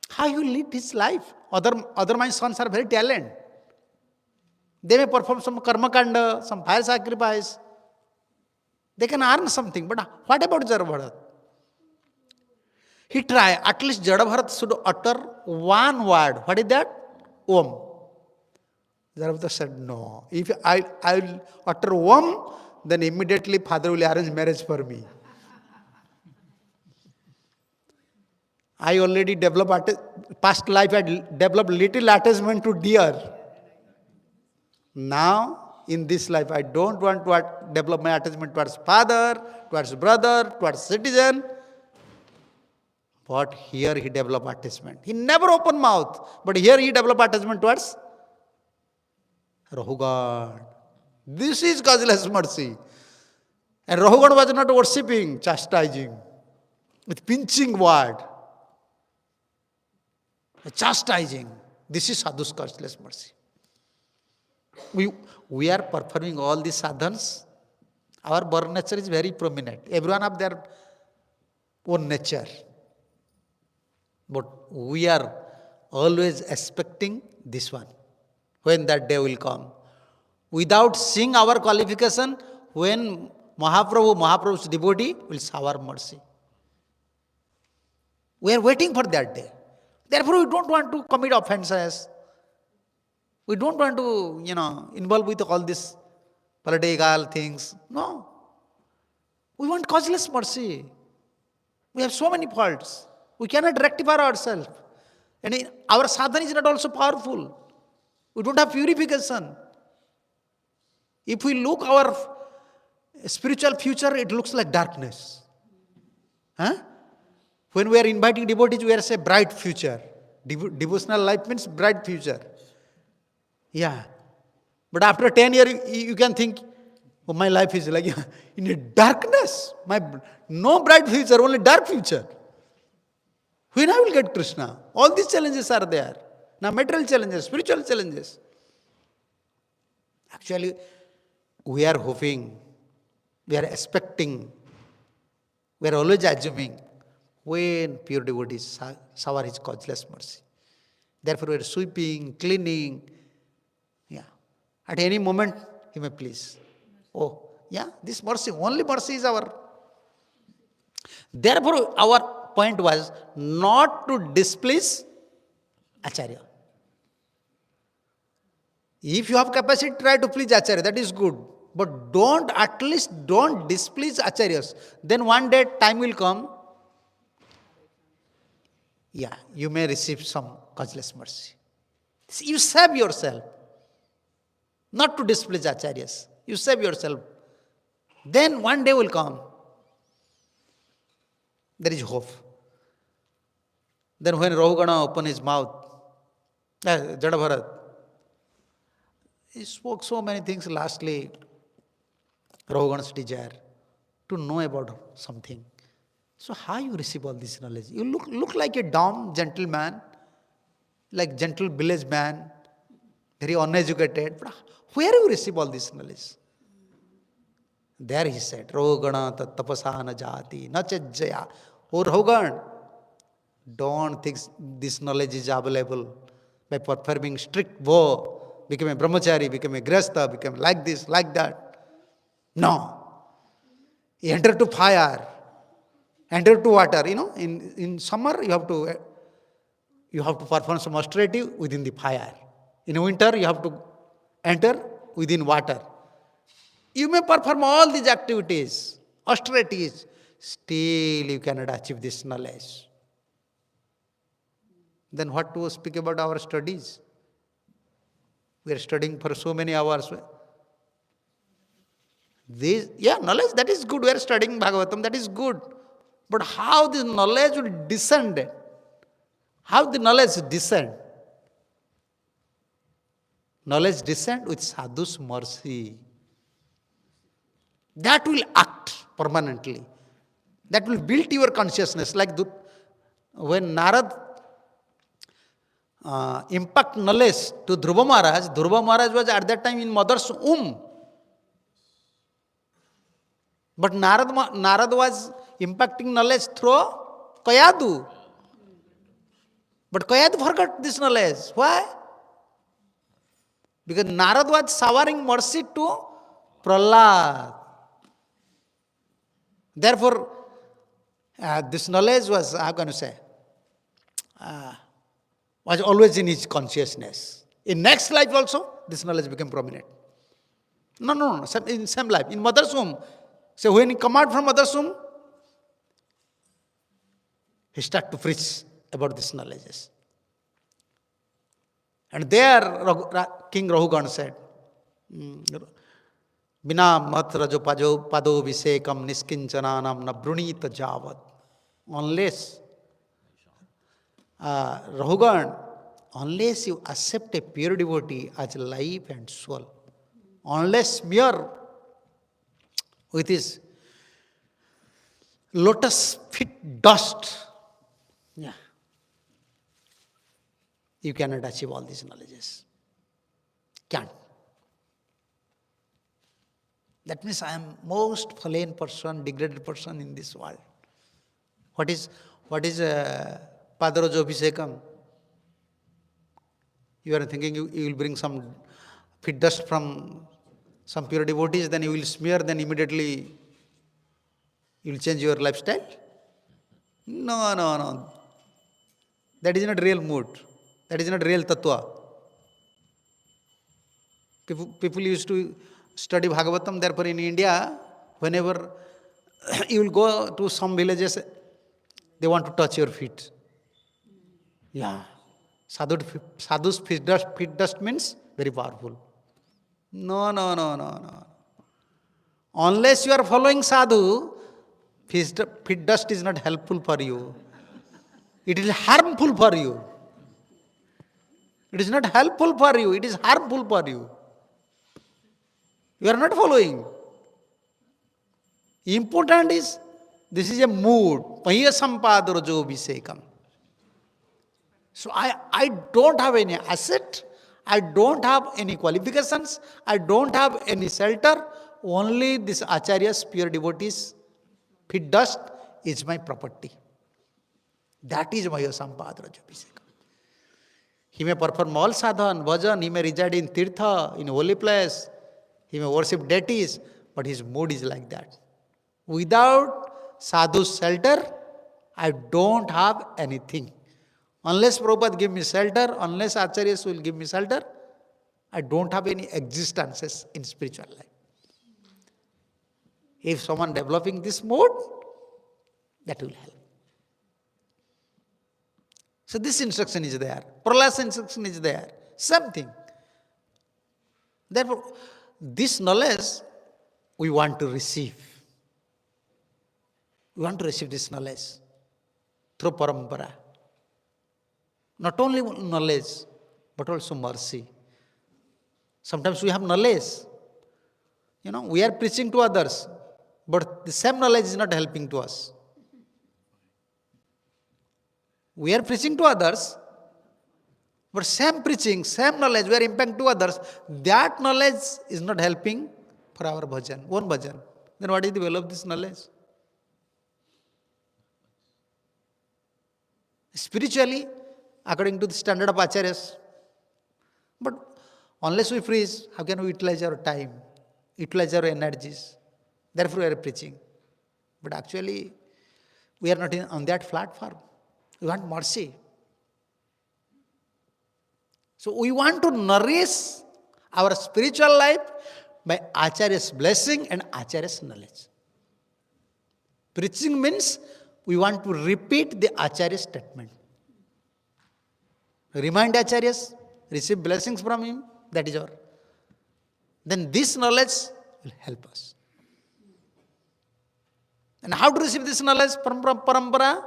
Speaker 1: how you lead his life? Other my sons are very talented. They may perform some karma kanda, some fire sacrifice. They can earn something. But what about Jada Bharat? He tried. At least Jada Bharat should utter one word. What is that? Om. Jada Bharat said, no. If I will utter Om, then immediately father will arrange marriage for me. I already developed, past life I developed little attachment to deer. Now, in this life, I don't want to develop my attachment towards father, towards brother, towards citizen. But here he developed attachment. He never opened mouth. But here he developed attachment towards Rahugan. This is causeless mercy. And Rahugan was not worshipping, chastising. With pinching word. Chastising. This is sadhu's causeless mercy. We are performing all these sadhans. Our birth nature is very prominent. Everyone have their own nature. But we are always expecting this one. When that day will come. Without seeing our qualification, when Mahaprabhu's devotee will shower mercy. We are waiting for that day. Therefore, we don't want to commit offenses. We don't want to, involve with all these political things. No. We want causeless mercy. We have so many faults. We cannot rectify ourselves. And our sadhana is not also powerful. We don't have purification. If we look our spiritual future, it looks like darkness. Huh? When we are inviting devotees, we are saying bright future. Devotional life means bright future. Yeah. But after 10 years, you can think, oh, my life is like in a darkness. No bright future, only dark future. When I will get Krishna? All these challenges are there. Now material challenges, spiritual challenges. Actually, we are hoping, we are expecting, we are always assuming when pure devotees shower his causeless mercy. Therefore, we are sweeping, cleaning. Yeah. At any moment, he may please. Oh, yeah, this mercy, only mercy is our. Therefore, our point was not to displease Acharya. If you have capacity, try to please Acharya, that is good. But at least don't displease Acharyas. Then one day time will come, yeah, you may receive some causeless mercy. You save yourself. Not to displease Acharyas. You save yourself. Then one day will come. There is hope. Then when Rahugana opened his mouth, Jada Bharat, he spoke so many things. Lastly, Rahugana's desire to know about something. So how you receive all this knowledge? You look like a dumb gentleman, like gentle village man, very uneducated. But where you receive all this knowledge? There he said, Rahugana tat tapasana jati na chajjaya. Oh Rahugan, don't think this knowledge is available by performing strict vow, become a brahmachari, become a grihastha, become like this, like that. No. He entered to fire, entered to water. In summer you have to perform some austerity within the fire. In winter you have to enter within water. You may perform all these activities, austerities, still you cannot achieve this knowledge. Then what to speak about our studies? We are studying for so many hours. Knowledge, that is good. We are studying Bhagavatam, that is good. But how this knowledge will descend? How the knowledge descend? Knowledge descend with sadhu's mercy. That will act permanently. That will build your consciousness. Like when Narad impact knowledge to Dhruva Maharaj was at that time in mother's womb. But Narad was impacting knowledge through Kayadu. But Kayadu forgot this knowledge. Why? Because Narad was showering mercy to Prahlad. Therefore, this knowledge was, how can you say, was always in his consciousness. In next life also, this knowledge became prominent. No. In same life, in mother's womb. So when he come out from mother's womb, he start to preach about these knowledges. And there, King Rahugana said, Bina mat rajo pado visekam niskincananam na brunita javad. Unless, Rahugan, unless you accept a pure devotee as life and soul, unless mere with his lotus feet dust, you cannot achieve all these knowledges. Can't. That means I am most fallen person, degraded person in this world. What is Padarajo Abhisekam? You are thinking you will bring some feet dust from some pure devotees, then you will smear, then immediately you will change your lifestyle? No. That is not real mood. That is not real tattva. People used to study Bhagavatam, therefore in India, whenever you will go to some villages, they want to touch your feet. Yeah. Sadhu's feet dust means very powerful. No. Unless you are following sadhu, feet dust is not helpful for you. It is harmful for you. It is not helpful for you, it is harmful for you. You are not following. Important is, this is a mood. Pahya sampadaro jo visekam. So I don't have any asset, I don't have any qualifications, I don't have any shelter. Only this Acharyas, pure devotees, feet dust is my property. That is Maya Sampadra Jabhiseka. He may perform all sadhan, bhajan, he may reside in tirtha, in holy place, he may worship deities, but his mood is like that. Without sadhu's shelter, I don't have anything. Unless Prabhupada give me shelter, unless Acharyas will give me shelter, I don't have any existences in spiritual life. If someone developing this mode, that will help. So this instruction is there. Prahlada's instruction is there. Something. Therefore, this knowledge we want to receive. We want to receive this knowledge through parampara. Not only knowledge, but also mercy. Sometimes we have knowledge. We are preaching to others, but the same knowledge is not helping to us. We are preaching to others, but same preaching, same knowledge, we are impacting to others. That knowledge is not helping for our bhajan, own bhajan. Then what is the value of this knowledge? Spiritually, according to the standard of Acharyas. But unless we preach, how can we utilize our time, utilize our energies? Therefore, we are preaching. But actually, we are not on that platform. We want mercy. So we want to nourish our spiritual life by Acharya's blessing and Acharya's knowledge. Preaching means we want to repeat the Acharya's statement. Remind Acharyas, receive blessings from him, that is all. Then this knowledge will help us. And how to receive this knowledge? Parampara.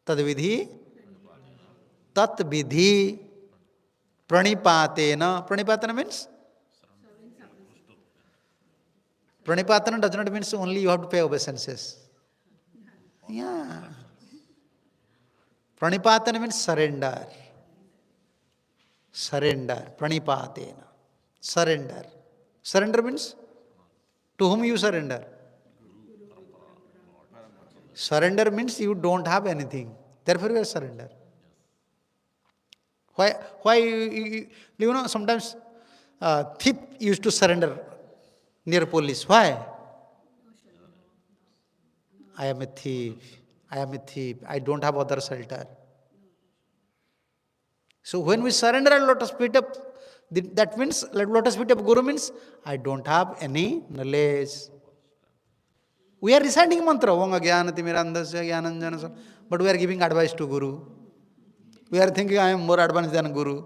Speaker 1: Tadvidhi. Tatvidhi. Pranipatena. Pranipatena means? Pranipatena does not mean only you have to pay obeisances. Yeah. Pranipatena means surrender. Surrender. Pranipatena. Surrender. Surrender means to whom you surrender? Surrender means you don't have anything. Therefore you are surrender. Why sometimes thief used to surrender near police. Why? I am a thief. I am a thief. I don't have other shelter. So when we surrender at lotus feet of, that means lotus feet of Guru means I don't have any knowledge. We are reciting mantra, Vanga Jnanati Mirandasya Jnananjana, but we are giving advice to Guru. We are thinking I am more advanced than Guru.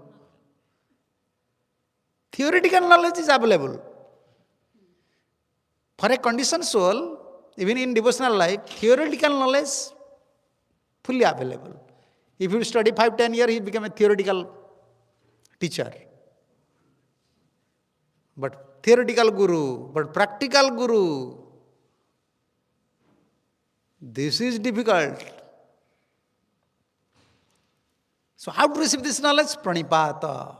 Speaker 1: Theoretical knowledge is available. For a conditioned soul, even in devotional life, theoretical knowledge fully available. If you study 5-10 years, he become a theoretical teacher. But theoretical Guru, but practical Guru, this is difficult. So how to receive this knowledge? Pranipata.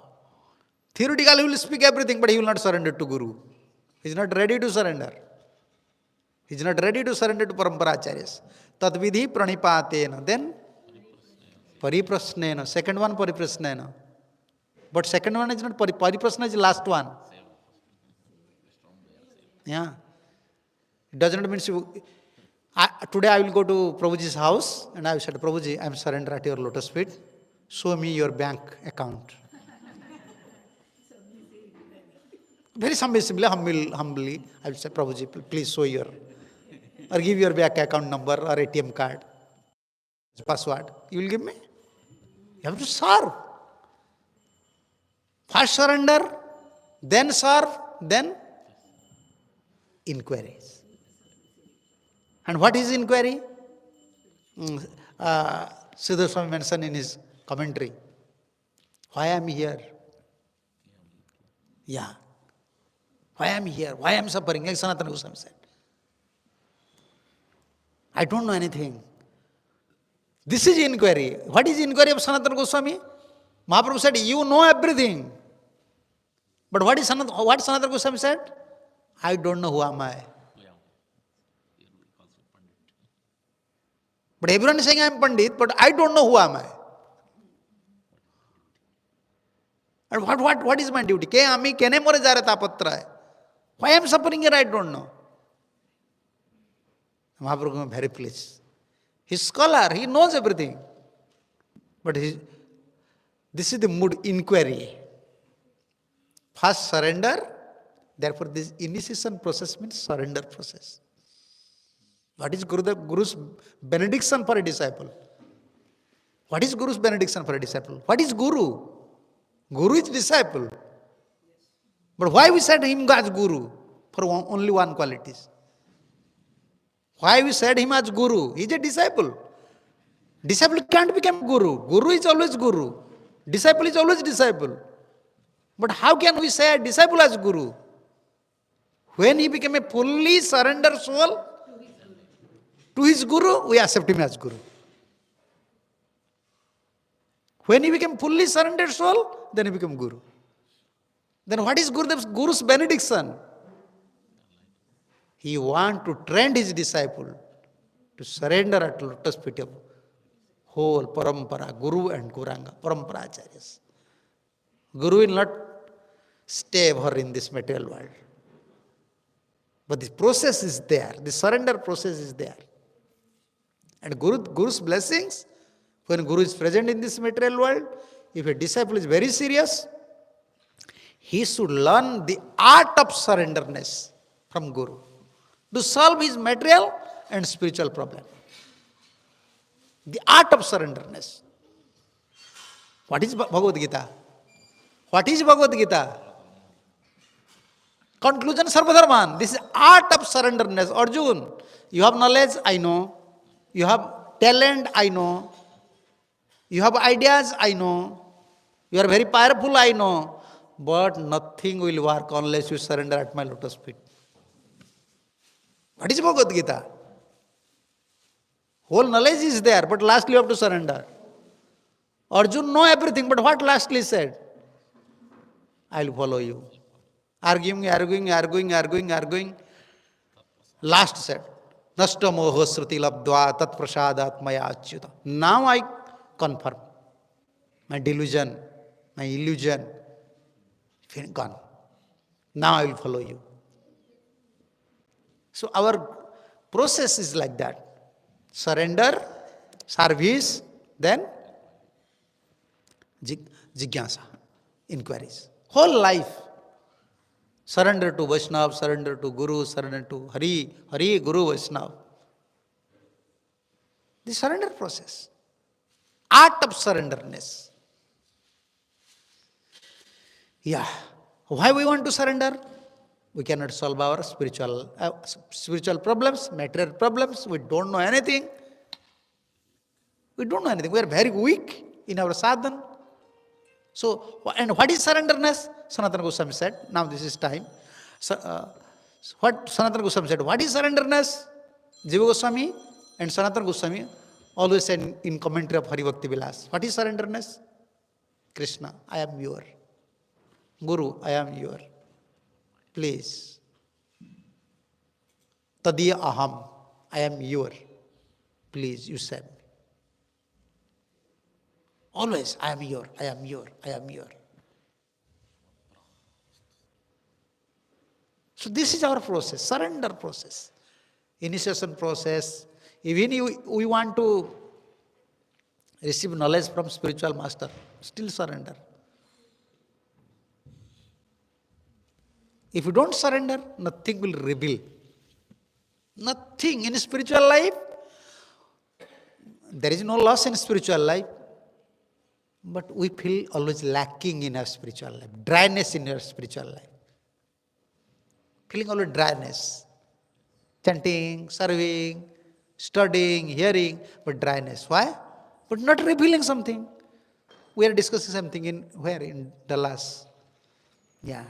Speaker 1: Theoretically he will speak everything, but he will not surrender to Guru. He is not ready to surrender. He is not ready to surrender to Paramparacharyas. Tadvidhi pranipatena. Then pariprasnena. Second one pariprasnena. But second one is not pariprasna is the last one. Yeah. It does not mean today I will go to Prabhuji's house and I will say, Prabhuji, I am surrender at your lotus feet. Show me your bank account. Very submissively, humbly, I will say, Prabhuji, please show your, or give your bank account number or ATM card, password. You will give me? You have to serve. First surrender, then serve, then inquiries. And what is inquiry? Siddha Swami mentioned in his commentary. Why I am here? Yeah. Why I am here? Why I am suffering? Like Sanatana Goswami said. I don't know anything. This is inquiry. What is inquiry of Sanatana Goswami? Mahaprabhu said, you know everything. But what Sanatana Goswami said? I don't know who am I. But everyone is saying I am Pandit, but I don't know who am I. And what is my duty? Why I am suffering here, I don't know. Mahaprabhu was very pleased. He's scholar, he knows everything. But this is the mood inquiry. First surrender, therefore this initiation process means surrender process. What is Guru's benediction for a disciple? What is Guru's benediction for a disciple? What is Guru? Guru is disciple. But why we said him as Guru? For only one qualities. Why we said him as Guru? He is a disciple. Disciple can't become Guru. Guru is always Guru. Disciple is always disciple. But how can we say a disciple as Guru? When he became a fully surrendered soul to his Guru, we accept him as Guru. When he became fully surrendered soul, then he became Guru. Then what is Guru's benediction? He wants to train his disciple to surrender at lotus feet of whole parampara, Guru and Guranga, parampara Acharyas. Guru will not stay ever in this material world. But the process is there, the surrender process is there. And Guru's blessings, when Guru is present in this material world, if a disciple is very serious, he should learn the art of surrenderness from Guru to solve his material and spiritual problem. The art of surrenderness. What is Bhagavad Gita? What is Bhagavad Gita? Conclusion Sarvadharman. This is art of surrenderness. Arjun, you have knowledge, I know. You have talent, I know. You have ideas, I know. You are very powerful, I know. But nothing will work unless you surrender at my lotus feet. What is Bhagavad Gita? Whole knowledge is there, but lastly you have to surrender. Arjun know everything, but what lastly said? I will follow you. Arguing. Last said, Nashta moho sruti labdva tat prasadat maya achyuta. Now I confirm. My delusion, my illusion, gone. Now I will follow you. So our process is like that. Surrender, service, then jigyasa, inquiries. Whole life. Surrender to Vaishnava, surrender to Guru, surrender to Hari, Guru, Vaishnava. The surrender process. Art of surrenderness. Yeah. Why we want to surrender? We cannot solve our spiritual problems, material problems. We don't know anything. We don't know anything. We are very weak in our sadhana. So, and what is surrenderness? Sanatana Goswami said, now this is time. What Sanatana Goswami said, what is surrenderness? Jiva Goswami and Sanatana Goswami always said in commentary of Hari Bhakti Vilas, what is surrenderness? Krishna, I am your. Guru, I am your. Please. Tadiya aham, I am your. Please, you save me. Always, I am your, I am your, I am your. So this is our process, surrender process. Initiation process. Even we want to receive knowledge from spiritual master, still surrender. If you don't surrender, nothing will reveal. Nothing in spiritual life. There is no loss in spiritual life. But we feel always lacking in our spiritual life. Dryness in our spiritual life. Feeling always dryness. Chanting, serving, studying, hearing, but dryness. Why? but not revealing something. We are discussing something in where? In Dallas. Yeah.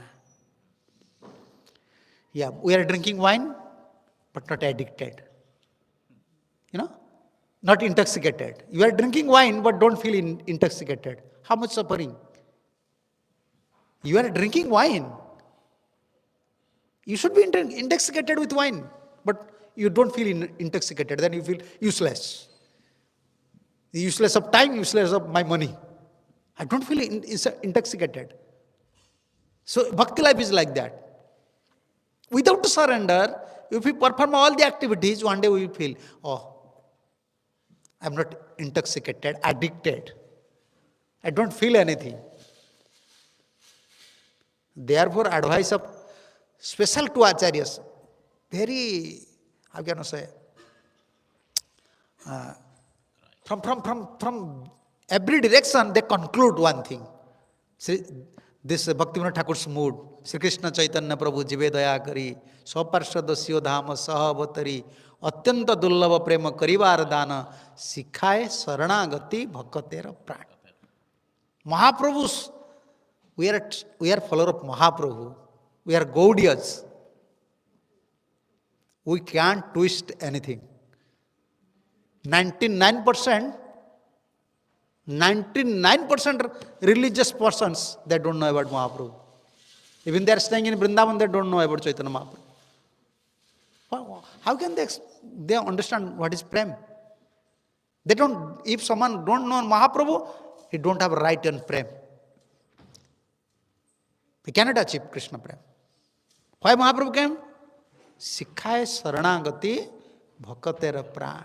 Speaker 1: Yeah, we are drinking wine, but not addicted. You know? Not intoxicated. You are drinking wine, but don't feel intoxicated. How much suffering? You are drinking wine. You should be intoxicated with wine, but you don't feel intoxicated. Then you feel useless. Useless of time, useless of my money. I don't feel intoxicated. So bhakti life is like that. Without surrender, if we perform all the activities, one day we will feel, oh, I'm not intoxicated, addicted. I don't feel anything. Therefore, advice of special to Acharyas, very, how can I say, from every direction they conclude one thing. This Bhaktivinoda Thakur's mood, Sri Krishna Chaitanya Prabhu Jive Daya Kari, Swaparshadasyo Dhama Sahavatari, Atyanta Dullava Prema Karivar Dana, Sikhaye Saranagati Bhakatera Pran. Mahaprabhus, we are follower of Mahaprabhu. We are Gaudiyas. We can't twist anything. 99% religious persons, they don't know about Mahaprabhu. Even they are staying in Vrindavan, they don't know about Chaitanya Mahaprabhu. How can they understand what is Prem? They don't, if someone don't know Mahaprabhu, he don't have a right on Prem. He cannot achieve Krishna Prem. Why Mahaprabhu came? Sikhaye Saranagati Bhakatera Pran.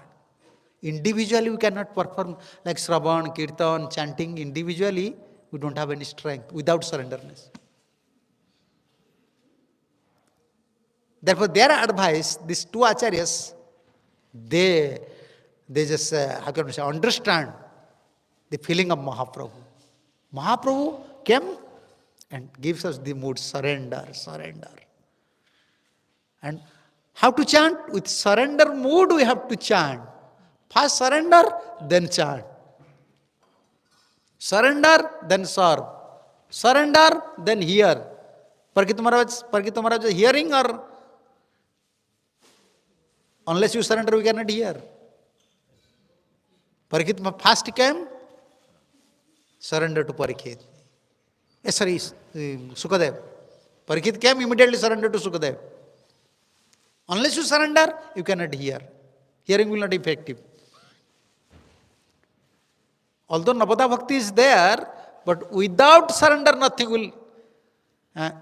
Speaker 1: Individually we cannot perform like Shravan, Kirtan, chanting. Individually we don't have any strength without surrenderness. Therefore their advice, these two Acharyas, they just, how can I say, understand the feeling of Mahaprabhu. Mahaprabhu came and gives us the mood, surrender, surrender. And how to chant? With surrender mood we have to chant. First surrender, then chant. Surrender, then serve. Surrender, then hear. Parikit Maharaj is hearing, or unless you surrender we cannot hear. Parikit first came, surrender to Parikit. Sukadev. Parikit came, immediately surrender to Sukadev. Unless you surrender, you cannot hear. Hearing will not be effective. Although Navada Bhakti is there, but without surrender nothing will.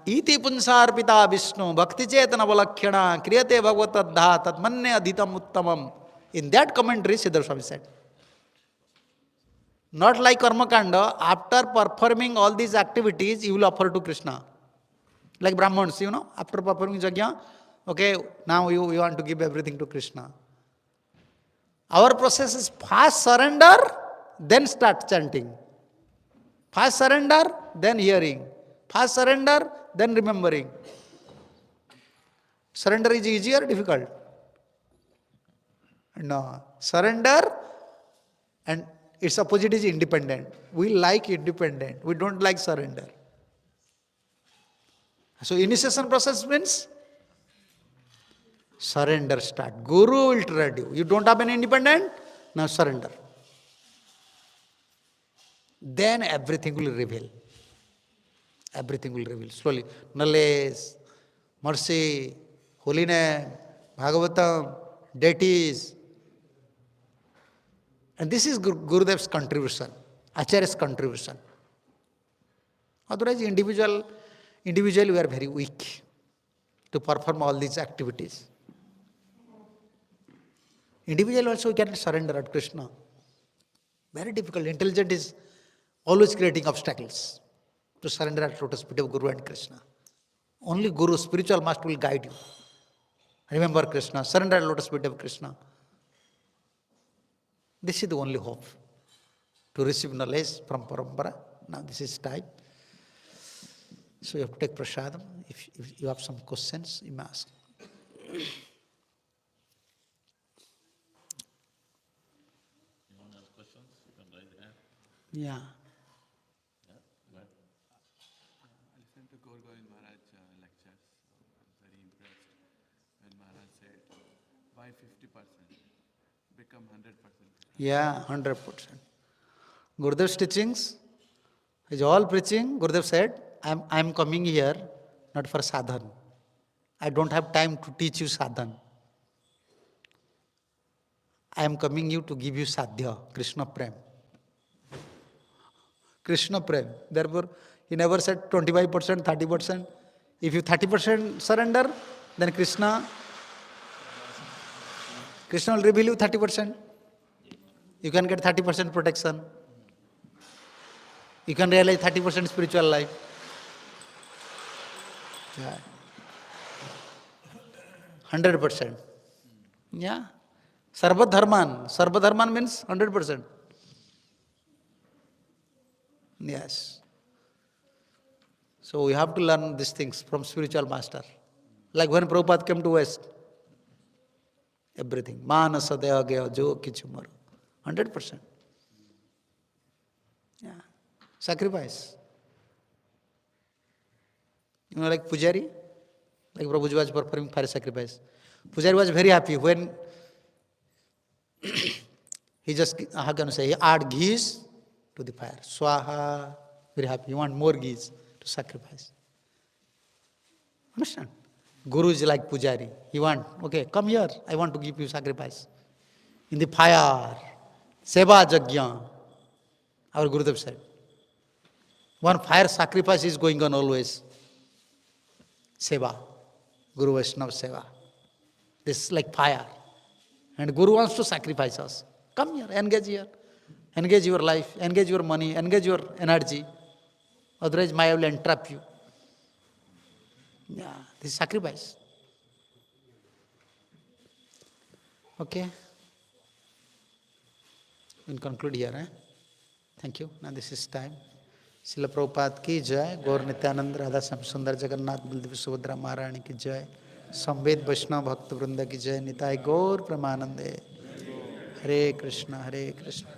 Speaker 1: Iti punsarpita Vishnu, bhakti chetana valakhyana, kriyate bhagavataddha, tatmanne adhitam uttamam. In that commentary, Siddhar Swami said, not like Karma Kanda, after performing all these activities, you will offer to Krishna. Like Brahmans, after performing Yajna, okay, now you want to give everything to Krishna. Our process is first surrender, then start chanting. First surrender, then hearing. First surrender, then remembering. Surrender is easier or difficult? No. Surrender and its opposite is independent. We like independent. We don't like surrender. So initiation process means surrender start. Guru will tread you. You don't have an independent, now surrender. Then everything will reveal. Everything will reveal slowly. Knowledge, mercy, holiness, Bhagavatam, deities. And this is Gurudev's contribution, Acharya's contribution. Otherwise, individually we are very weak to perform all these activities. Individually also we cannot surrender at Krishna. Very difficult. Intelligent is always creating obstacles to surrender at lotus feet of Guru and Krishna. Only Guru, spiritual master, will guide you. Remember Krishna, surrender at lotus feet of Krishna. This is the only hope to receive knowledge from Parampara. Now this is time. So you have to take prasadam. If you have some questions, you may ask.
Speaker 2: You want to ask questions? You can
Speaker 1: Yeah.
Speaker 2: But I listened to Gaur Govind Maharaj lectures. I was very impressed when Maharaj said, "Why 50%? Become 100%."
Speaker 1: Yeah, 100%. Gurudev's teachings is all preaching. Gurudev said, I'm coming here not for sadhan. I don't have time to teach you sadhan. I am coming you to give you sadhya, Krishna Prem. Krishna Prem. Therefore, he never said 25%, 30%. If you 30% surrender, then Krishna will reveal you 30%. You can get 30% protection. You can realize 30% spiritual life. Yeah. 100%. Yeah. Sarva Dharman means 100%. Yes. So we have to learn these things from spiritual master. Like when Prabhupada came to West, everything. Manasa deha gaya jo kichu maro. 100%. Yeah. Sacrifice. You know, like Pujari, like Prabhuji was performing fire sacrifice. Pujari was very happy when he just, how can I say, he add ghees to the fire. Swaha, very happy. He want more ghees to sacrifice. Understand? Guru is like Pujari. He want, okay, come here. I want to give you sacrifice. In the fire, Seva Jagya, our Gurudev said. One fire sacrifice is going on always. Seva, Guru Vaishnava Seva. This is like fire. And Guru wants to sacrifice us. Come here, engage here. Engage your life, engage your money, engage your energy. Otherwise, Maya will entrap you. Yeah, this is sacrifice. Okay? We'll conclude here. Thank you. Now this is time. Srila Prabhupada ki jai, Gaur Nityananda Radha Sam Sundar Jagannath Baldev Subhadra Maharani ki jai, Samved Vaishnava Bhakta Vrinda ki jai, Nitai Gaur Pramanande. Hare Krishna, Hare Krishna.